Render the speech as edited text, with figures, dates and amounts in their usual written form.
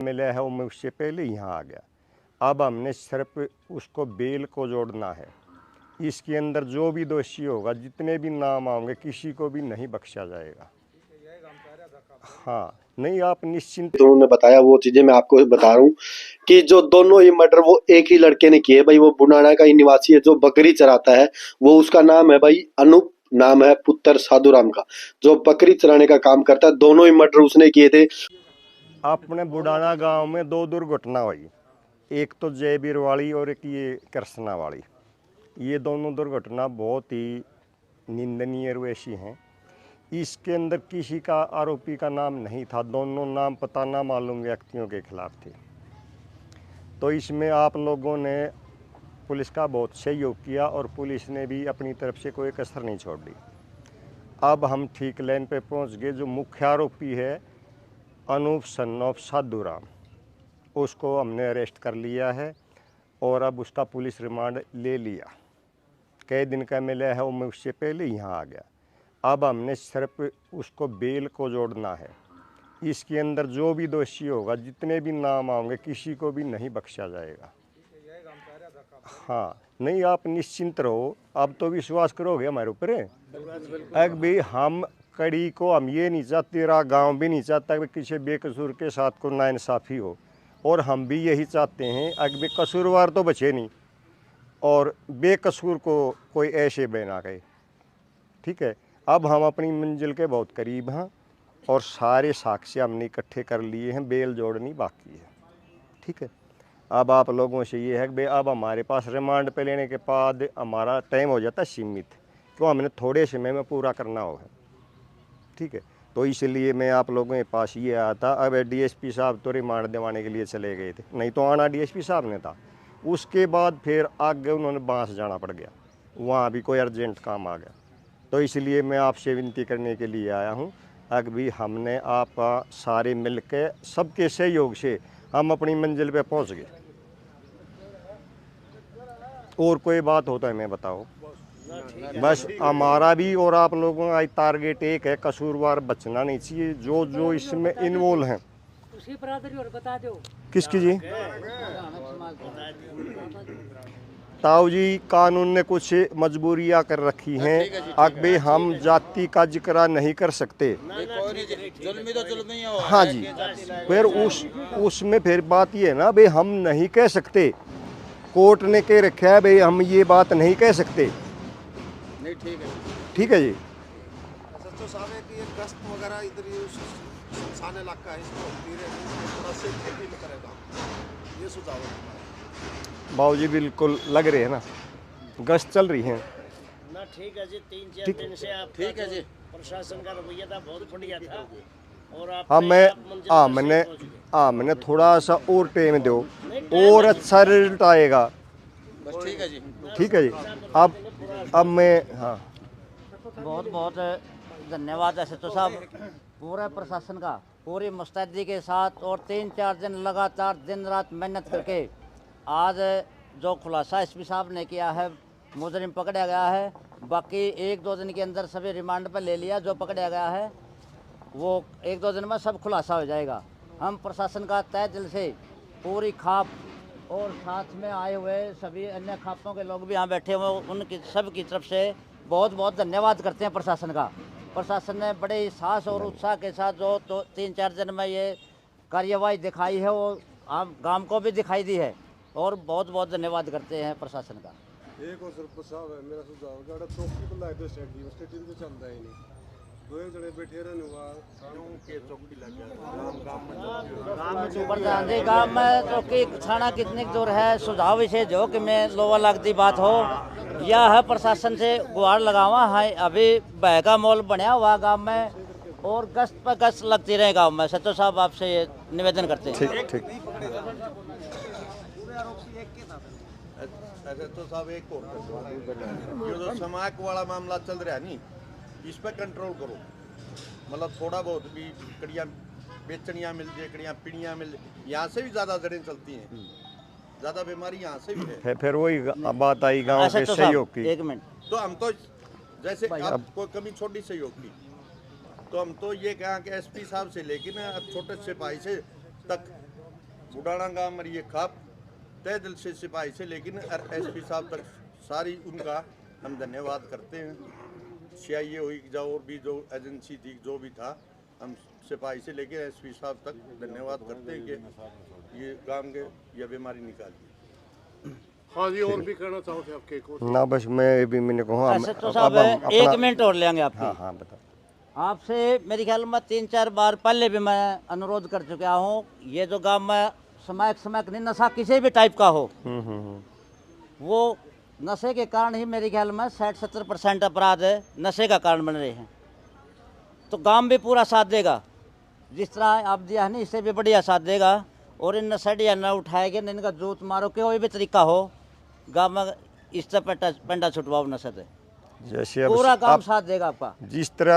मिला है वो मैं उससे पहले यहाँ आ गया। अब हमने सिर्फ उसको बेल को जोड़ना है। इसके अंदर जो भी दोषी होगा, जितने भी नाम आएंगे, किसी को भी नहीं बख्शा जाएगा। हाँ, नहीं आप निश्चिंत। तो उन्होंने बताया वो चीजें मैं आपको बता रहा हूँ कि जो दोनों ही मर्डर वो एक ही लड़के ने किए भाई। वो बुनाना का ही निवासी है जो बकरी चराता है। वो उसका नाम है भाई अनूप, नाम है पुत्र साधुराम का, जो बकरी चराने का काम करता है। दोनों ही मर्डर उसने किए थे। अपने बुढ़ाना गांव में 2 दुर्घटना हुई, एक तो जयवीर वाली और एक ये कृष्णा वाली। ये दोनों दुर्घटना बहुत ही निंदनीय वैसी हैं। इसके अंदर किसी का आरोपी का नाम नहीं था, दोनों नाम पता ना मालूम व्यक्तियों के खिलाफ थे। तो इसमें आप लोगों ने पुलिस का बहुत सहयोग किया और पुलिस ने भी अपनी तरफ से कोई कसर नहीं छोड़ दी। अब हम ठीक लाइन पे पहुंच गए। जो मुख्य आरोपी है अनूप सन ऑफ साधुराम, उसको हमने अरेस्ट कर लिया है और अब उसका पुलिस रिमांड ले लिया। कई दिन का मिला है वो मैं उससे पहले यहाँ आ गया। अब हमने सिर्फ उसको बेल को जोड़ना है। इसके अंदर जो भी दोषी होगा, जितने भी नाम आएंगे, किसी को भी नहीं बख्शा जाएगा। हाँ, नहीं आप निश्चिंत रहो, अब तो विश्वास करोगे हमारे ऊपर। अब भी हम कड़ी को हम ये नहीं चाहते, तेरा गांव भी नहीं चाहता कि किसी बेकसूर के साथ को नाइंसाफ़ी हो, और हम भी यही चाहते हैं अगर कसूरवार तो बचे नहीं और बेकसूर को कोई ऐसे बना गए। ठीक है, अब हम अपनी मंजिल के बहुत करीब हैं और सारे साक्ष्य हमने इकट्ठे कर लिए हैं, बेल जोड़नी बाकी है। ठीक है, अब आप लोगों से ये है कि अब हमारे पास रिमांड पे लेने के बाद हमारा टाइम हो जाता है सीमित, तो हमने थोड़े समय में पूरा करना होगा। ठीक है, तो इसलिए मैं आप लोगों के पास ये आया था। अब डीएसपी साहब तो रिमांड दिवाने के लिए चले गए थे, नहीं तो आना डीएसपी साहब ने था। उसके बाद फिर आगे उन्होंने बांस जाना पड़ गया, वहाँ भी कोई अर्जेंट काम आ गया। तो इसलिए मैं आपसे विनती करने के लिए आया हूँ। अगर भी हमने आप सारे मिल के सबके सहयोग से हम अपनी मंजिल पे पहुँच गए। और कोई बात हो तो हमें बताओ। बस हमारा भी और आप लोगों का टारगेट एक है, कसूरवार बचना नहीं चाहिए। जो जो इसमें इन्वॉल्व हैं। उसकी बरादरी और बता दो। किसकी जी? ताऊ जी, कानून ने कुछ मजबूरियां कर रखी हैं। अगर हम जाति का जिक्र नहीं कर सकते। हाँ जी, फिर उसमें फिर बात ये है ना भाई, हम नहीं कह सकते। कोर्ट ने कह रखा है भाई हम ये बात नहीं कह सकते। नहीं, ठीक है। ठीक है जी। सच्चो साहब की गश्त वगैरह इधर ये सुनसान इलाका है, इसको धीरे थोड़ा सेफ्टी फील करेगा, ये सुझाव है। बाबूजी बिल्कुल लग रहे हैं ना, गश्त चल रही है ना। ठीक है जी, 3-4 दिन से आप ठीक है जी, प्रशासन का रवैया था बहुत बढ़िया था। और आप मैंने थोड़ा सा और टाइम दो और अच्छा रिजल्ट आएगा। बस ठीक है जी। ठीक है जी। अब मैं हाँ, बहुत बहुत धन्यवाद एसएचओ साहब, पूरे प्रशासन का पूरी मुस्तैदी के साथ। और 3-4 दिन लगातार दिन रात मेहनत करके आज जो खुलासा एसपी साहब ने किया है, मुजरिम पकड़ा गया है। बाकी 1-2 दिन के अंदर सभी रिमांड पर ले लिया। जो पकड़ा गया है वो 1-2 दिन में सब खुलासा हो जाएगा। हम प्रशासन का तय दिल से पूरी खाप और साथ में आए हुए सभी अन्य खापों के लोग भी यहाँ बैठे हुए, उनकी सब की तरफ से बहुत बहुत धन्यवाद करते हैं प्रशासन का। प्रशासन ने बड़े ही साहस और उत्साह के साथ जो 3-4 दिन में ये कार्यवाही दिखाई है, वो आम गांव को भी दिखाई दी है, और बहुत बहुत धन्यवाद करते हैं प्रशासन का। एक और सरपंच साहब है, मेरा सुझाव गाड़ा चौकी को लाए दो स्टेडियम से चलता ही नहीं, 2 जने बैठे रहने हुआ के चौकी लग गया। गाँव में चौकी थाना कितनी दूर है? सुझाव विशेष जो कि मैं लोवा लगती बात हो, यह है प्रशासन से गुहार लगावा है। अभी भय का माहौल बनया हुआ गांव में, और गश्त पर गश्त लगती रहे गांव में। सच्चो साहब आपसे ये निवेदन करते हैं। ठीक। ऐसे तो साहब एक और जो समाज वाला मामला चल रहा है नी, इस पर कंट्रोल करो। मतलब थोड़ा बहुत भी कड़ियाँ बेचनियाँ मिल जाए, कड़ियाँ पीड़ियाँ मिल जाए, यहाँ से भी ज़्यादा जड़ें चलती हैं, ज़्यादा बीमारी यहाँ से भी है। फिर वही बात आई गांव के सहयोग की। 1 मिनट, तो हम तो जैसे अब कोई कमी छोटी सहयोग की, तो हम तो ये कहा कि एसपी साहब से लेकिन छोटे सिपाही से तक बुढ़ाना गांव में ये खाप तय दिल से सिपाही से, लेकिन एसपी साहब तक सारी उनका हम धन्यवाद करते हैं। CIA हुई या और भी जो एजेंसी थी, जो भी था, हम सिपाही से लेकर एसपी साहब तक धन्यवाद करते हैं कि ये गांव के यह बीमारी निकाली। हाँ जी, और भी कहना चाहो थे आपके को? ना बस मैं भी मैंने कहा SHO साहब 1 मिनट और लेंगे आपकी। हाँ हाँ बताओ। आपसे मेरे ख्याल में 3-4 बार पहले भी मैं अनुरोध कर चुका हूँ, ये जो गांव में समयक नहीं, नशा किसी भी टाइप का हो, वो नशे के कारण ही मेरे ख्याल में 60-70% अपराध नशे का कारण बन रहे हैं। तो गांव भी पूरा साथ देगा, जिस तरह आप दिया है ना, इससे भी बढ़िया साथ देगा। और इन नशेड़िया न उठाएंगे, न इनका जूत मारो, कोई भी तरीका हो गांव में इससे पेंडा छुटवाओ नशे से, जैसे अब पूरा गांव आप साथ देगा आपका। जिस तरह